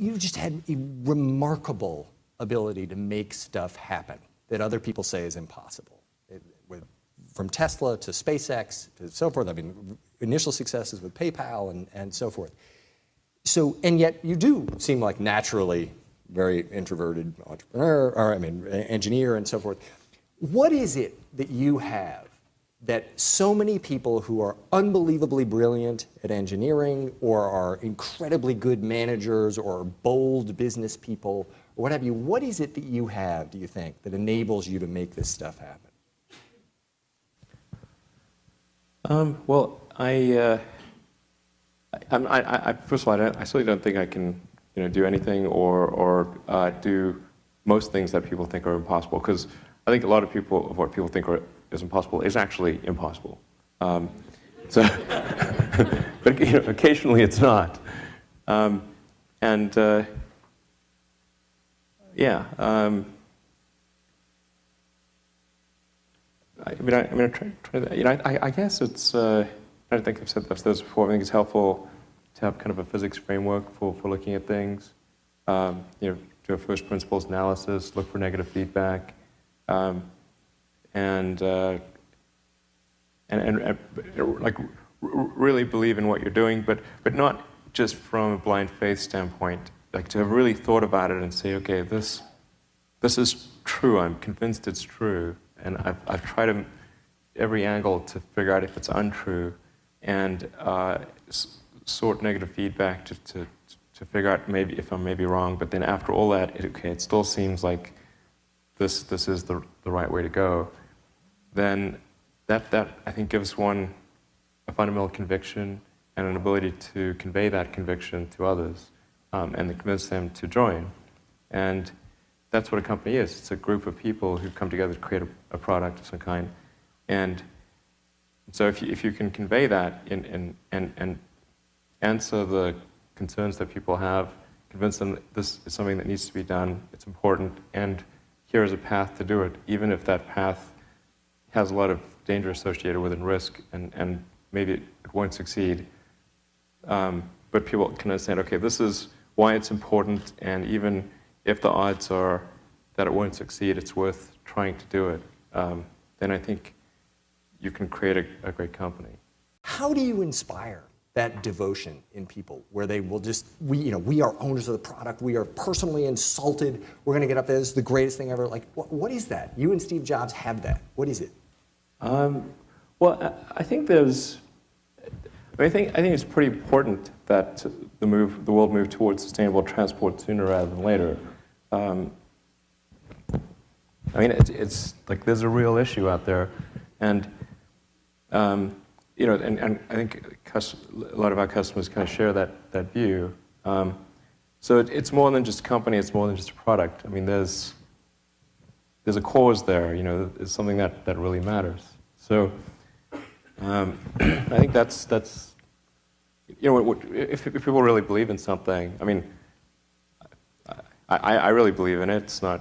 you just had a remarkable ability to make stuff happen that other people say is impossible. From Tesla to SpaceX to so forth, I mean, initial successes with PayPal and so forth. So, and yet you do seem like naturally very introverted entrepreneur, or I mean, engineer and so forth. What is it that you have that so many people who are unbelievably brilliant at engineering or are incredibly good managers or bold business people or what have you, what is it that you have, do you think, that enables you to make this stuff happen? Well, first of all, I certainly don't think I can, do anything or do most things that people think are impossible. Because I think a lot of what people think is impossible is actually impossible. But occasionally it's not. Yeah. I guess it's. I don't think I've said this before. I think it's helpful to have kind of a physics framework for looking at things. Do a first principles analysis, look for negative feedback, and like really believe in what you're doing, but not just from a blind faith standpoint. Like to have really thought about it and say, okay, this is true. I'm convinced it's true. And I've tried every angle to figure out if it's untrue, and sort negative feedback to figure out maybe if I'm maybe wrong. But then after all that, it still seems like this is the right way to go. Then that I think gives one a fundamental conviction and an ability to convey that conviction to others, and to convince them to join. And that's what a company is. It's a group of people who come together to create a product of some kind. And so if you can convey that and answer the concerns that people have, convince them that this is something that needs to be done, it's important, and here is a path to do it, even if that path has a lot of danger associated with it and risk, and maybe it won't succeed. But people can understand, okay, this is why it's important, and even if the odds are that it won't succeed, it's worth trying to do it. Then I think you can create a great company. How do you inspire that devotion in people where they will just, we are owners of the product, we are personally insulted, we're going to get up there, this is the greatest thing ever. Like, what is that? You and Steve Jobs have that. What is it? Well, I think I think it's pretty important that the world move towards sustainable transport sooner rather than later. I mean, it's like there's a real issue out there, and and I think a lot of our customers kind of share that view. So it's more than just a company; it's more than just a product. I mean, there's a cause there. It's something that really matters. So I think that's if people really believe in something. I mean, I really believe in it. It's not.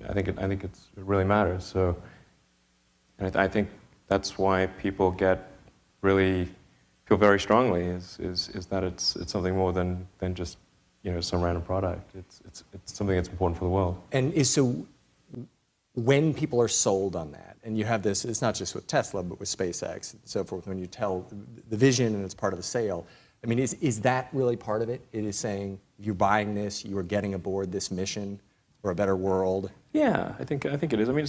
I think it really matters. So, and I think that's why people feel very strongly is that it's something more than just some random product. It's something that's important for the world. And so when people are sold on that, and you have this, it's not just with Tesla, but with SpaceX and so forth, when you tell the vision and it's part of the sale, I mean, is that really part of it? It is saying, you're buying this, you are getting aboard this mission for a better world? Yeah, I think it is. I mean,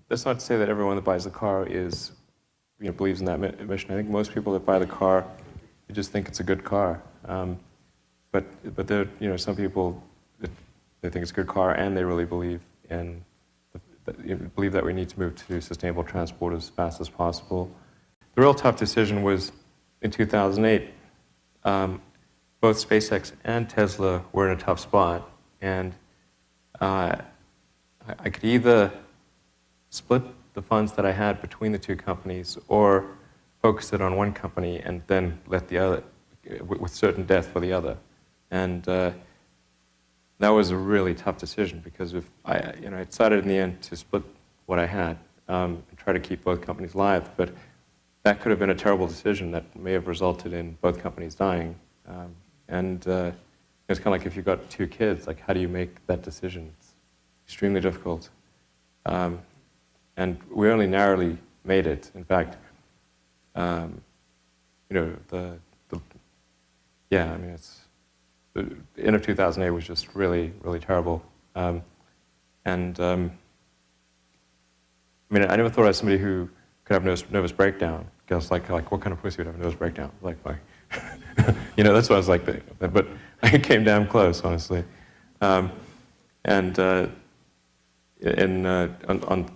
that's not to say that everyone that buys the car believes in that mission. I think most people that buy the car, they just think it's a good car. But there, some people they think it's a good car, and they really believe that we need to move to sustainable transport as fast as possible. The real tough decision was in 2008. Both SpaceX and Tesla were in a tough spot, and I could either split the funds that I had between the two companies or focus it on one company and then let the other, with certain death for the other. And that was a really tough decision because if I decided in the end to split what I had and try to keep both companies alive, but that could have been a terrible decision that may have resulted in both companies dying. and it's kind of like if you've got 2 kids, like how do you make that decision? It's extremely difficult. And we only narrowly made it. In fact, yeah, I mean, the end of 2008 was just really, really terrible. I mean, I never thought I was somebody who could have nervous breakdown. Because like what kind of pussy would have a nervous breakdown? Like that's what I was like. But I came damn close, honestly. On the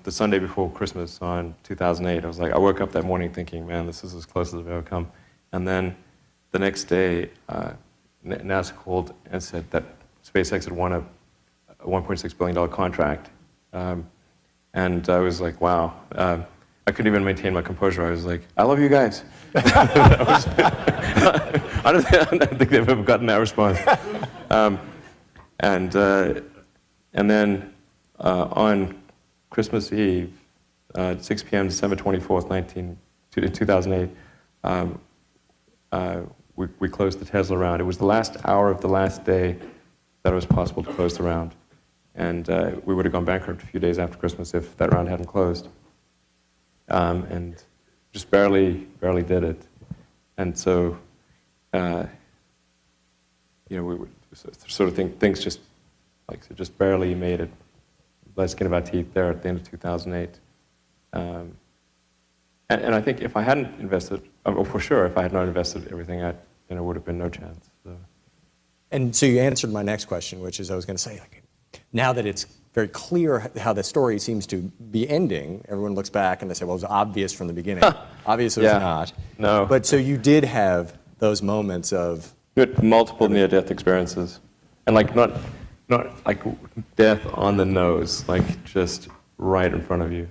Sunday before Christmas on 2008, I woke up that morning thinking, man, this is as close as I've ever come. And then the next day, NASA called and said that SpaceX had won a $1.6 billion contract. And I was like, wow. I couldn't even maintain my composure. I was like, I love you guys. I don't think they've ever gotten that response. And then on Christmas Eve, 6 p.m., December 24th, 2008, we closed the Tesla round. It was the last hour of the last day that it was possible to close the round. And we would have gone bankrupt a few days after Christmas if that round hadn't closed. And just barely did it. And so, we would sort of think things just barely made it by the skin of our teeth there at the end of 2008. And I think if I hadn't invested, or for sure, if I had not invested everything, then it would have been no chance. So. And so you answered my next question, which is I was going to say, now that it's very clear how the story seems to be ending, everyone looks back and they say, well, it was obvious from the beginning. Obviously, it was not. No. But so you did have those moments of... multiple near-death experiences. And not like death on the nose, like just right in front of you.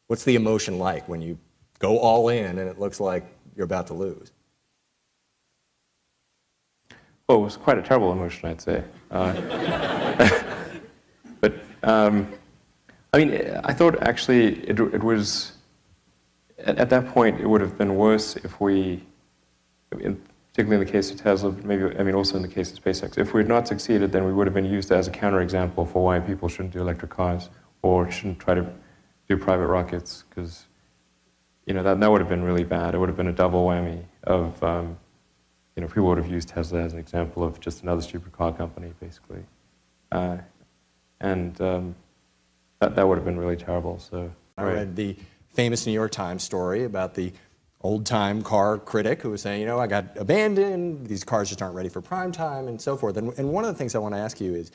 What's the emotion like when you go all in and it looks like you're about to lose? Well, it was quite a terrible emotion, I'd say. But, I mean, I thought actually it was, at that point, it would have been worse if we, particularly in the case of Tesla, also in the case of SpaceX, if we had not succeeded, then we would have been used as a counterexample for why people shouldn't do electric cars or shouldn't try to do private rockets, because, that would have been really bad. It would have been a double whammy of, people would have used Tesla as an example of just another stupid car company, basically. That would have been really terrible. So I read the famous New York Times story about the old-time car critic who was saying, I got abandoned, these cars just aren't ready for prime time, and so forth. And one of the things I want to ask you is,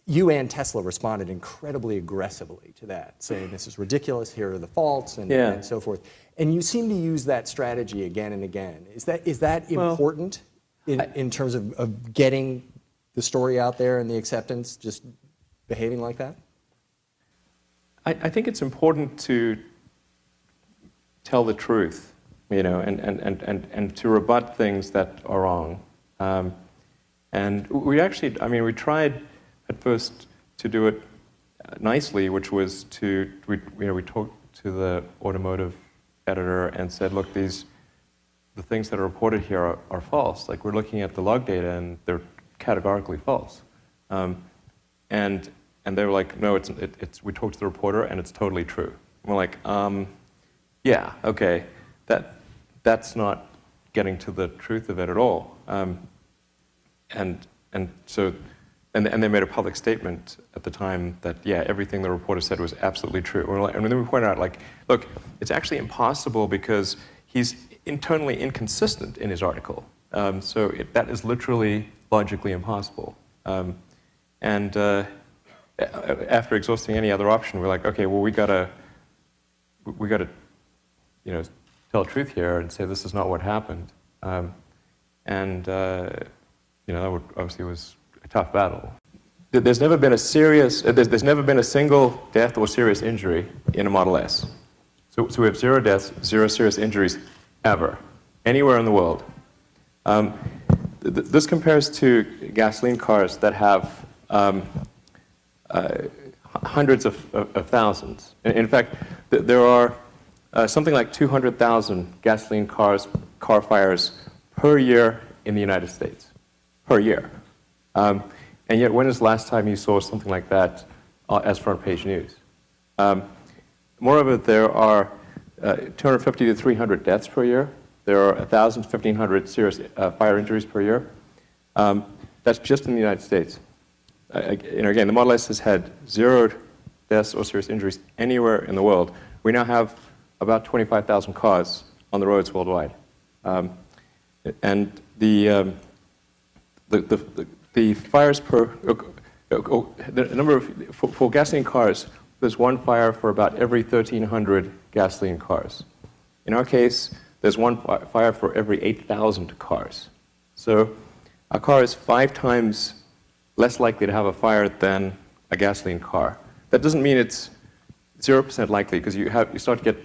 you and Tesla responded incredibly aggressively to that, saying this is ridiculous, here are the faults, and so forth. And you seem to use that strategy again and again. Is that important in terms of getting the story out there and the acceptance, just behaving like that? I think it's important to tell the truth, and to rebut things that are wrong. And we actually, we tried at first to do it nicely, which was we talked to the automotive editor and said, look, the things that are reported here are false. Like, we're looking at the log data and they're categorically false. And they were like, no, we talked to the reporter and it's totally true. And we're like, yeah, okay, that's not getting to the truth of it at all. And they made a public statement at the time that, yeah, everything the reporter said was absolutely true. And then we pointed out, like, look, it's actually impossible because he's internally inconsistent in his article. So that is literally logically impossible. After exhausting any other option, we're like, okay, well, we gotta tell the truth here and say this is not what happened. That obviously was a tough battle. There's never been a single death or serious injury in a Model S. So we have 0 deaths, 0 serious injuries ever, anywhere in the world. This compares to gasoline cars that have hundreds of thousands. In fact, there are something like 200,000 gasoline car fires per year in the United States per year. And yet, when is the last time you saw something like that as front page news? Moreover, there are 250 to 300 deaths per year. There are 1,000 to 1,500 serious fire injuries per year. That's just in the United States. Again, the Model S has had 0 deaths or serious injuries anywhere in the world. We now have about 25,000 cars on the roads worldwide. And the fires per, the number of, for gasoline cars, there's one fire for about every 1,300 gasoline cars. In our case, there's one fire for every 8,000 cars. So a car is 5 times less likely to have a fire than a gasoline car. That doesn't mean it's 0% likely, because you start to get,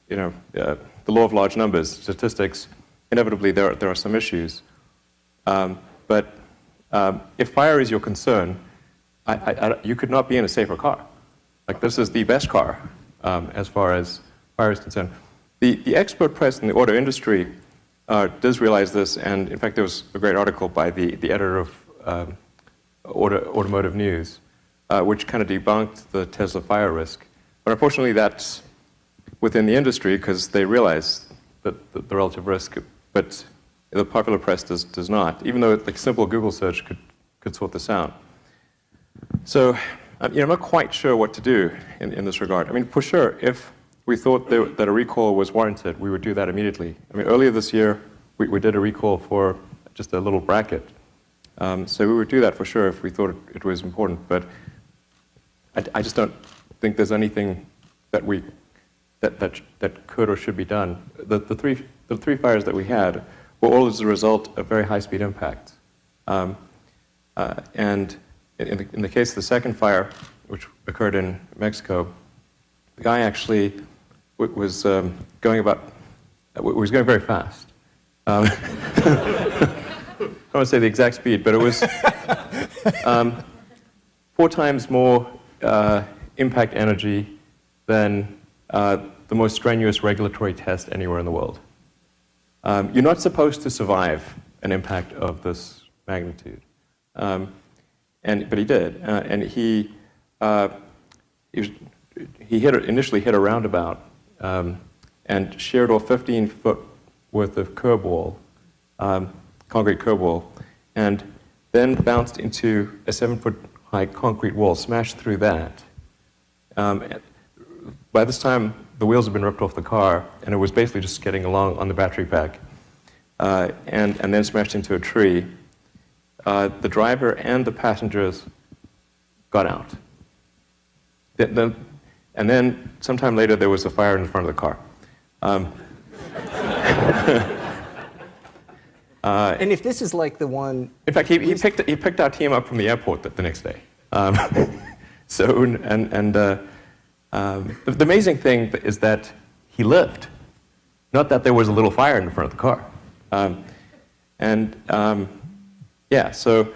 the law of large numbers, statistics. Inevitably, there are some issues. But if fire is your concern, you could not be in a safer car. Like, this is the best car as far as fire is concerned. The expert press in the auto industry does realize this, and in fact, there was a great article by the editor of Automotive News, which kind of debunked the Tesla fire risk. But unfortunately, that's within the industry, because they realize that the relative risk, but the popular press does not, even though like simple Google search could sort this out. So I'm not quite sure what to do in this regard. I mean, for sure, if we thought that a recall was warranted, we would do that immediately. I mean, earlier this year, we did a recall for just a little bracket. So we would do that for sure if we thought it was important. But I just don't think there's anything that that could or should be done. The three fires that we had were all as a result of very high-speed impact. And in the case of the second fire, which occurred in Mexico, the guy actually was going very fast. I don't want to say the exact speed, but it was 4 times more impact energy than the most strenuous regulatory test anywhere in the world. You're not supposed to survive an impact of this magnitude. But he did, and he initially hit a roundabout and sheared off 15-foot worth of curb wall, concrete curb wall, and then bounced into a 7-foot-high concrete wall, smashed through that. By this time, the wheels had been ripped off the car, and it was basically just getting along on the battery pack, and then smashed into a tree. The driver and the passengers got out. And then, sometime later, there was a fire in the front of the car. And if this is like the one... In fact, he picked our team up from the airport the next day. The amazing thing is that he lived, not that there was a little fire in the front of the car. Yeah, so,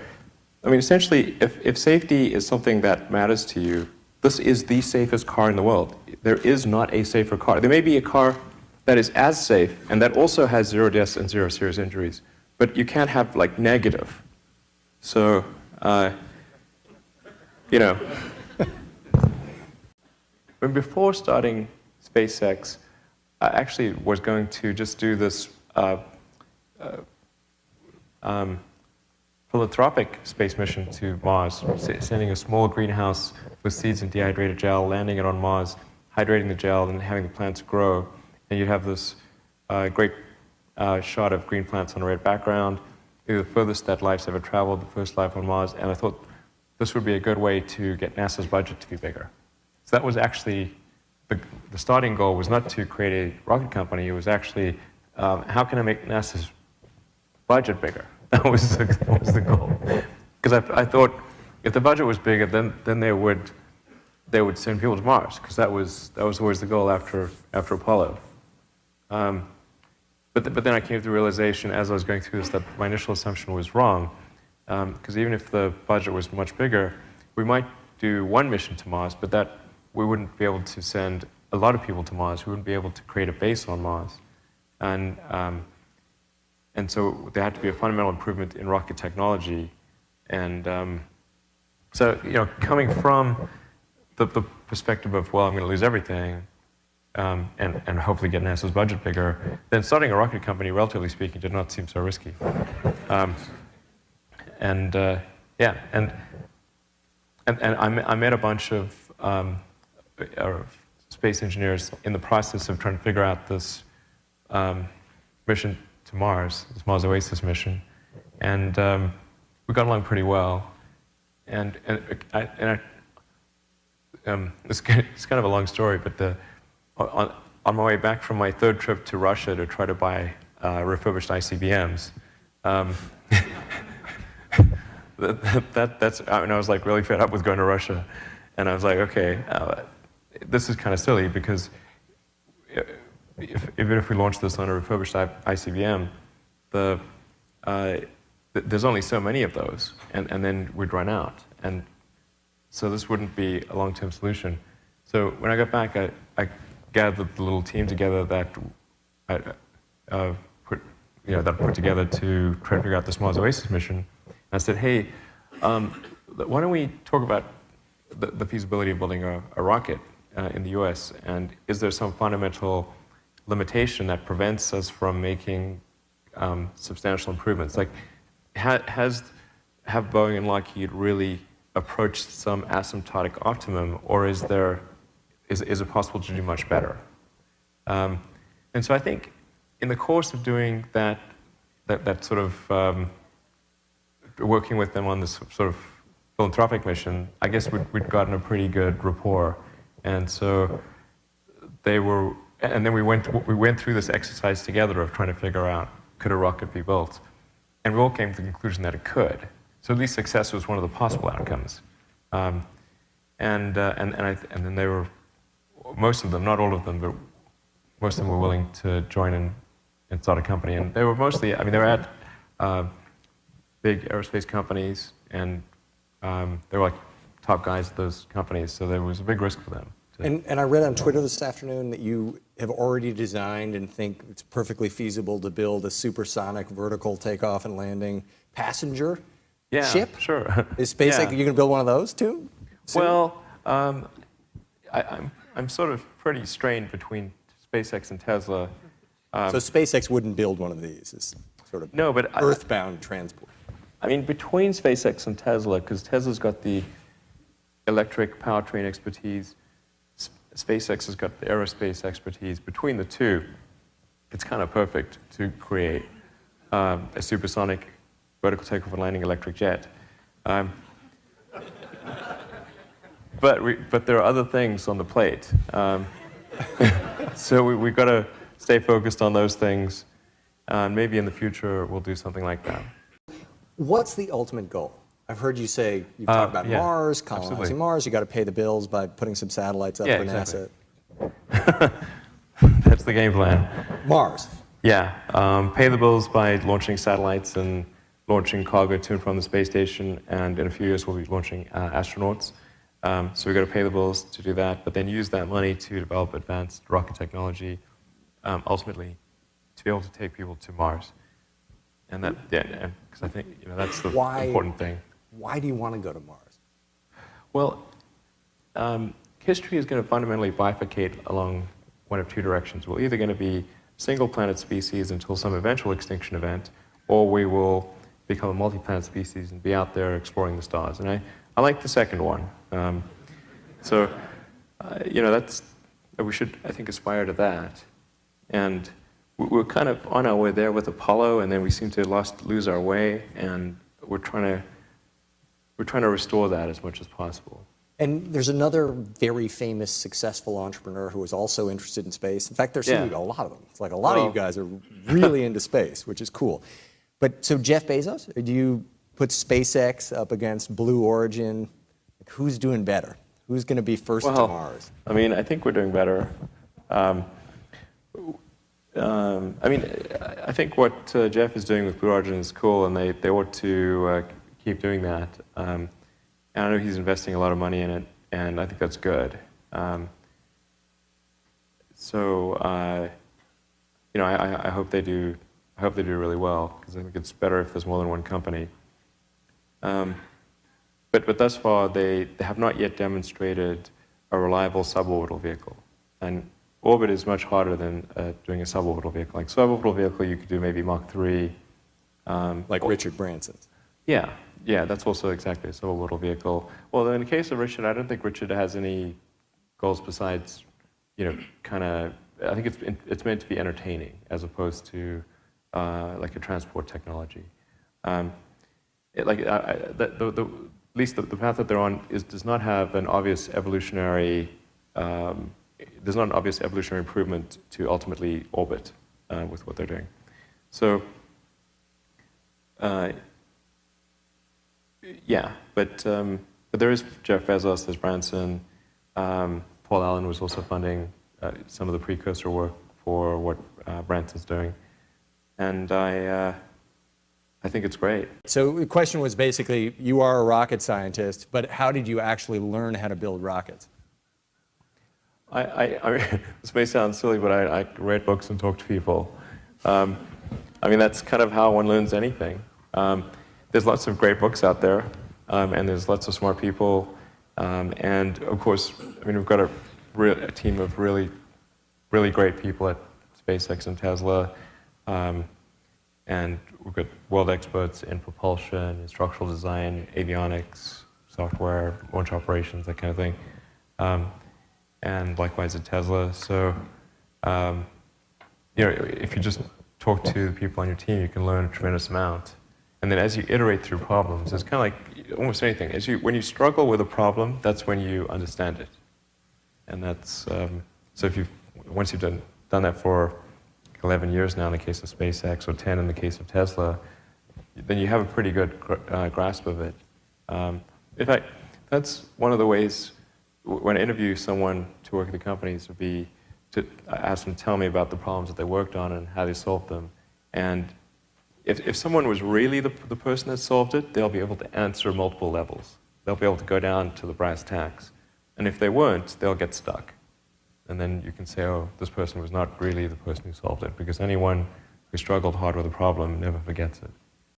I mean, essentially, if safety is something that matters to you, this is the safest car in the world. There is not a safer car. There may be a car that is as safe and that also has 0 deaths and 0 serious injuries, but you can't have, like, negative. So, When before starting SpaceX, I actually was going to just do this philanthropic space mission to Mars, sending a small greenhouse with seeds and dehydrated gel, landing it on Mars, hydrating the gel, and having the plants grow. And you'd have this great shot of green plants on a red background. It was the furthest that life's ever traveled, the first life on Mars. And I thought this would be a good way to get NASA's budget to be bigger. So that was actually, the starting goal was not to create a rocket company. It was actually, how can I make NASA's budget bigger? That was the goal. Because I thought if the budget was bigger, then they would send people to Mars, because that was always the goal after Apollo. But then I came to the realization as I was going through this that my initial assumption was wrong, because even if the budget was much bigger, we might do one mission to Mars, but that we wouldn't be able to send a lot of people to Mars. We wouldn't be able to create a base on Mars. And and so there had to be a fundamental improvement in rocket technology. And so, coming from the perspective of, well, I'm going to lose everything, and hopefully get NASA's budget bigger, then starting a rocket company, relatively speaking, did not seem so risky. Yeah, and I met a bunch of space engineers in the process of trying to figure out this mission to Mars, this Mars Oasis mission, and we got along pretty well. And it's kind of a long story, but on my way back from my third trip to Russia to try to buy refurbished ICBMs, I was like really fed up with going to Russia, and I was like, okay, this is kind of silly because even if we launch this on a refurbished ICBM, there's only so many of those, and then we'd run out, and so this wouldn't be a long-term solution. So when I got back, I gathered the little team together that I put together to try to figure out this Mars Oasis mission. I said, hey, why don't we talk about the feasibility of building a rocket in the US, and is there some fundamental limitation that prevents us from making substantial improvements? Like, have Boeing and Lockheed really approached some asymptotic optimum, or is it possible to do much better? And so I think in the course of doing that sort of working with them on this sort of philanthropic mission, I guess we'd gotten a pretty good rapport, and so they were. And then we went through this exercise together of trying to figure out, could a rocket be built, and we all came to the conclusion that it could. So at least success was one of the possible outcomes, and then they were, most of them, not all of them, but most of them were willing to join and start a company, and they were mostly, I mean, they were at big aerospace companies, and they were like top guys at those companies, so there was a big risk for them. And I read on Twitter this afternoon that you have already designed and think it's perfectly feasible to build a supersonic vertical takeoff and landing passenger ship? Sure. Is SpaceX, you going to build one of those too? soon? Well, I'm sort of pretty strained between SpaceX and Tesla. So SpaceX wouldn't build one of these. It's sort of no, but earthbound transport. I mean, between SpaceX and Tesla, because Tesla's got the electric powertrain expertise, SpaceX has got the aerospace expertise. Between the two, it's kind of perfect to create a supersonic vertical takeoff and landing electric jet. But there are other things on the plate. So we've got to stay focused on those things. Maybe in the future we'll do something like that. What's the ultimate goal? I've heard you say, you've talked about Mars, colonizing absolutely. Mars, you got to pay the bills by putting some satellites up for exactly. NASA. That's the game plan. Mars. Yeah, pay the bills by launching satellites and launching cargo to and from the space station, and in a few years we'll be launching astronauts. So we've got to pay the bills to do that, but then use that money to develop advanced rocket technology, ultimately to be able to take people to Mars. And that, because I think that's the important thing. Why do you want to go to Mars? Well, history is going to fundamentally bifurcate along one of two directions. We're either going to be single planet species until some eventual extinction event, or we will become a multi-planet species and be out there exploring the stars. And I like the second one. That's, we should, I think, aspire to that. And we're kind of on our way there with Apollo, and then we seem to lose our way, and we're trying to restore that as much as possible. And there's another very famous, successful entrepreneur who is also interested in space. In fact, there seem to be a lot of them. It's like a lot of you guys are really into space, which is cool. But so Jeff Bezos, do you put SpaceX up against Blue Origin? Like, who's doing better? Who's going to be first to Mars? I mean, I think we're doing better. I think what Jeff is doing with Blue Origin is cool, and they ought to keep doing that. And I know he's investing a lot of money in it, and I think that's good. I hope they do I hope they do really well, because I think it's better if there's more than one company. But thus far, they have not yet demonstrated a reliable suborbital vehicle. And orbit is much harder than doing a suborbital vehicle. Like suborbital vehicle, you could do maybe Mach 3. Like Richard Branson's. Yeah, that's also exactly a suborbital vehicle. Well, in the case of Richard, I don't think Richard has any goals besides, kind of, I think it's meant to be entertaining as opposed to like a transport technology. At least the path that they're on does not have an obvious evolutionary, there's not an obvious evolutionary improvement to ultimately orbit with what they're doing. So, but there is Jeff Bezos, there's Branson, Paul Allen was also funding some of the precursor work for what Branson's doing, and I think it's great. So the question was basically, you are a rocket scientist, but how did you actually learn how to build rockets? I mean, this may sound silly, but I read books and talk to people. I mean, that's kind of how one learns anything. There's lots of great books out there, and there's lots of smart people. And of course, I mean, we've got a team of really great people at SpaceX and Tesla. And we've got world experts in propulsion, in structural design, avionics, software, launch operations, that kind of thing. And likewise at Tesla. So, if you just talk to the people on your team, you can learn a tremendous amount. And then as you iterate through problems, it's kind of like almost anything. When you struggle with a problem, that's when you understand it. And that's, so once you've done that for 11 years now in the case of SpaceX, or 10 in the case of Tesla, then you have a pretty good grasp of it. In fact, that's one of the ways when I interview someone to work at the companies would be to ask them to tell me about the problems that they worked on and how they solved them. And if someone was really the person that solved it, they'll be able to answer multiple levels. They'll be able to go down to the brass tacks. And if they weren't, they'll get stuck. And then you can say, oh, this person was not really the person who solved it, because anyone who struggled hard with a problem never forgets it.